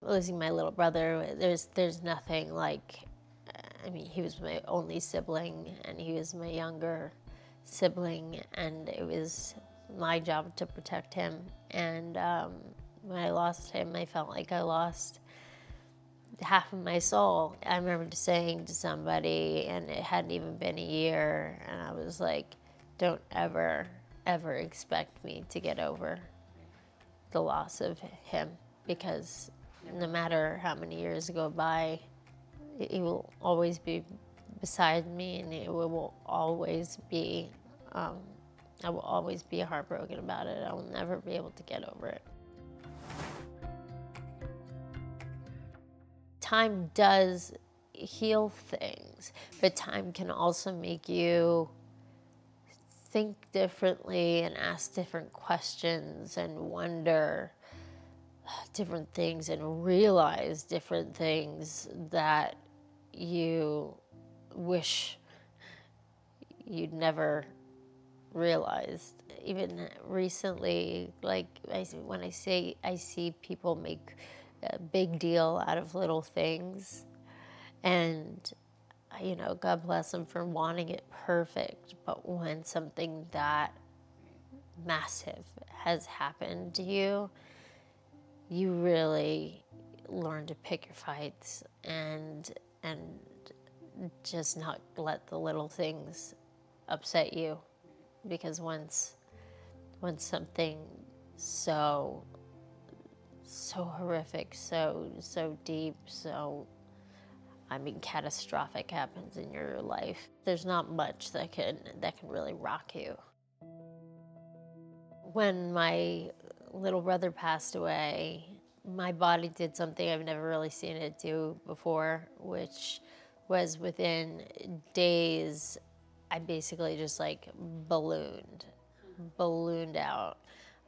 Losing my little brother, there's nothing like, I mean, he was my only sibling, and he was my younger sibling, and it was my job to protect him. And when I lost him, I felt like I lost half of my soul. I remember just saying to somebody, and it hadn't even been a year, and I was like, don't ever, ever expect me to get over the loss of him, because no matter how many years go by, he will always be beside me, and it will always be, I will always be heartbroken about it. I will never be able to get over it. Time does heal things, but time can also make you think differently and ask different questions and wonder different things and realize different things that you wish you'd never realized. Even recently, like when I see people make a big deal out of little things, and you know, God bless them for wanting it perfect, but when something that massive has happened to you, you really learn to pick your fights and just not let the little things upset you, because once something so horrific, so deep, so, I mean, catastrophic happens in your life, there's not much that can really rock you. When my little brother passed away, my body did something I've never really seen it do before, which was within days, I basically just like ballooned out.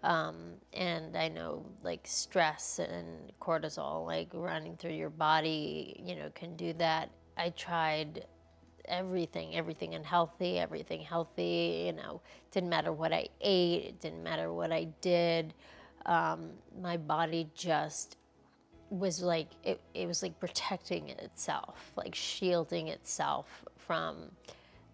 And I know like stress and cortisol, like running through your body, you know, can do that. I tried everything healthy, you know, didn't matter what I ate, it didn't matter what I did. My body just was like, it was like protecting itself, like shielding itself from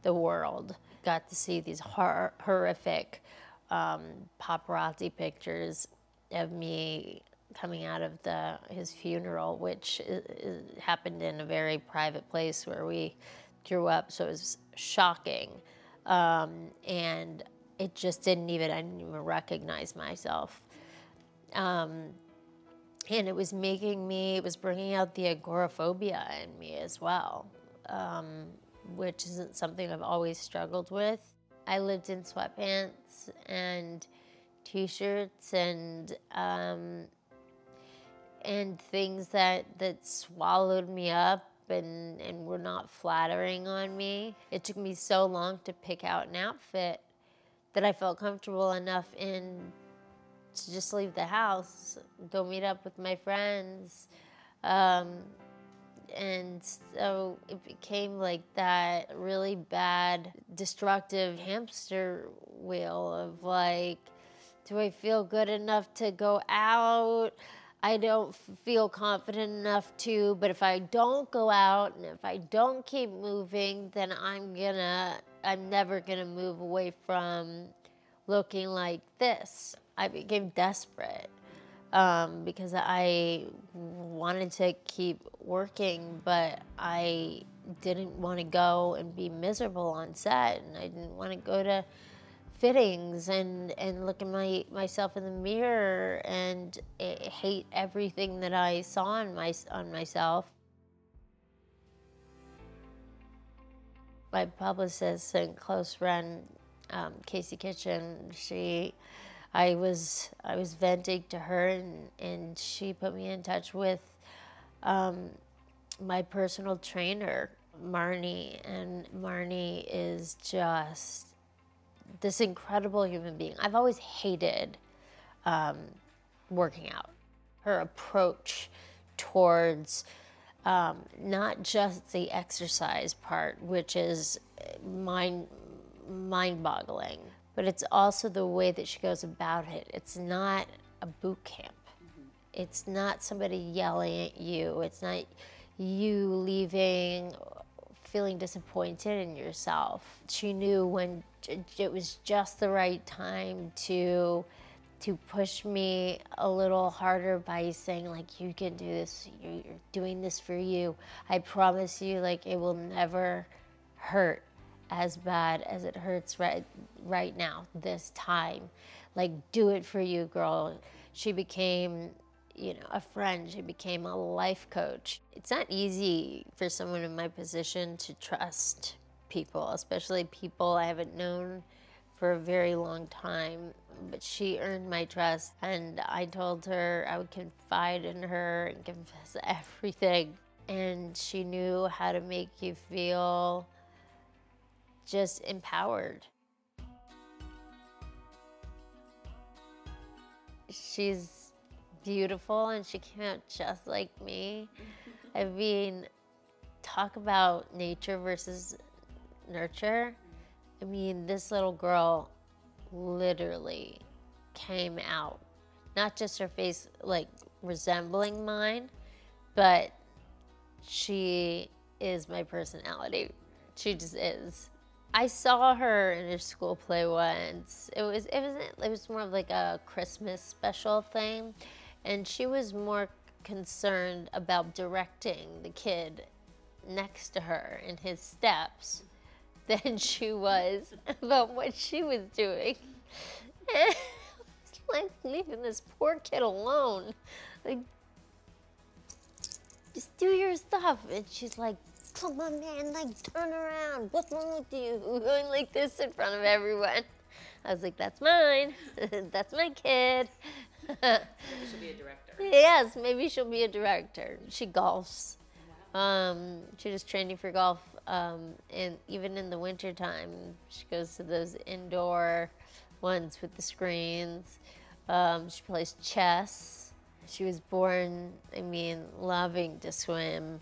the world. Got to see these horrific paparazzi pictures of me coming out of his funeral, which happened in a very private place where we grew up, so it was shocking. And it just I didn't even recognize myself. And it was bringing out the agoraphobia in me as well, which isn't something I've always struggled with. I lived in sweatpants and t-shirts and things that swallowed me up and were not flattering on me. It took me so long to pick out an outfit that I felt comfortable enough in to just leave the house, go meet up with my friends. And so it became like that really bad, destructive hamster wheel of like, do I feel good enough to go out? I don't feel confident enough to, but if I don't go out and if I don't keep moving, then I'm never gonna move away from looking like this. I became desperate because I wanted to keep working, but I didn't want to go and be miserable on set, and I didn't want to go to fittings and look at myself in the mirror and hate everything that I saw on myself. My publicist and close friend, Casey Kitchen, I was venting to her, and she put me in touch with my personal trainer, Marnie, and Marnie is just this incredible human being. I've always hated working out. Her approach towards not just the exercise part, which is mind-boggling, but it's also the way that she goes about it. It's not a boot camp. It's not somebody yelling at you. It's not you leaving feeling disappointed in yourself. She knew when it was just the right time to push me a little harder by saying, like, you can do this, you're doing this for you. I promise you, like, it will never hurt as bad as it hurts right now, this time. Like, do it for you, girl. She became, you know, a friend. She became a life coach. It's not easy for someone in my position to trust people, especially people I haven't known for a very long time, but she earned my trust, and I told her I would confide in her and confess everything, and she knew how to make you feel just empowered. She's beautiful, and she came out just like me. I mean, talk about nature versus nurture. I mean, this little girl literally came out. Not just her face, like, resembling mine, but she is my personality. She just is. I saw her in her school play once. It was more of like a Christmas special thing, and she was more concerned about directing the kid next to her in his steps than she was about what she was doing. And I was like, leaving this poor kid alone. Like, just do your stuff. And she's like, come on, man, like, turn around. What's wrong with you? Going like this in front of everyone. I was like, that's mine. That's my kid. Maybe she'll be a director. Yes, maybe she'll be a director. She golfs. She was training for golf, and even in the wintertime, she goes to those indoor ones with the screens. She plays chess. She was born, I mean, loving to swim,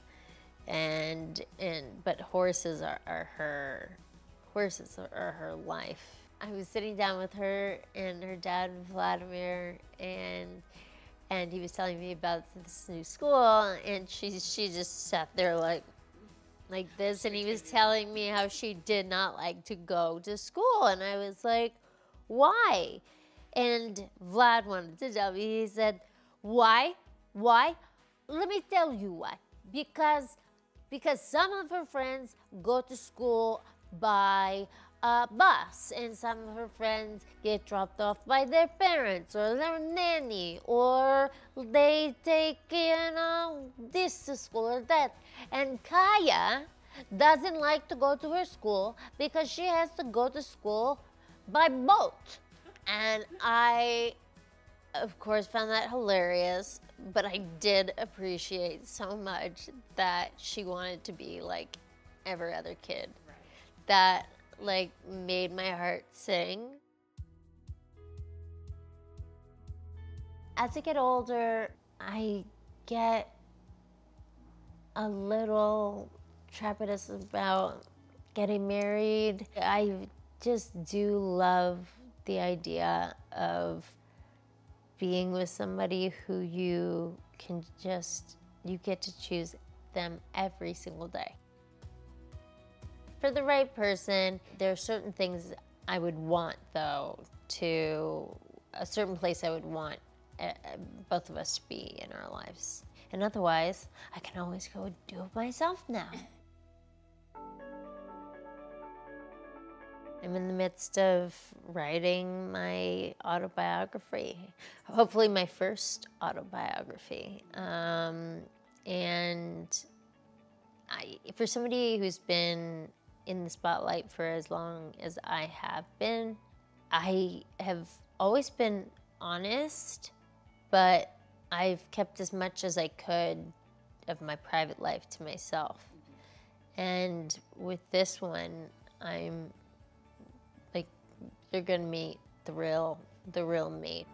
but horses are her life. I was sitting down with her and her dad, Wladimir, and he was telling me about this new school, and she just sat there like this, and he was telling me how she did not like to go to school, and I was like, why? And Vlad wanted to tell me. He said, why? Let me tell you why. Because some of her friends go to school by bus, and some of her friends get dropped off by their parents or their nanny, or they take, you know, this to school or that. And Kaya doesn't like to go to her school because she has to go to school by boat. And I, of course, found that hilarious, but I did appreciate so much that she wanted to be like every other kid. Right. That, like, made my heart sing. As I get older, I get a little trepidatious about getting married. I just do love the idea of being with somebody who you get to choose them every single day. For the right person, there are certain things I would want, though, a certain place I would want both of us to be in our lives. And otherwise, I can always go do it myself now. I'm in the midst of writing my autobiography, hopefully my first autobiography. And for somebody who's been in the spotlight for as long as I have been, I have always been honest, but I've kept as much as I could of my private life to myself. And with this one, I'm like, you're gonna meet the real me.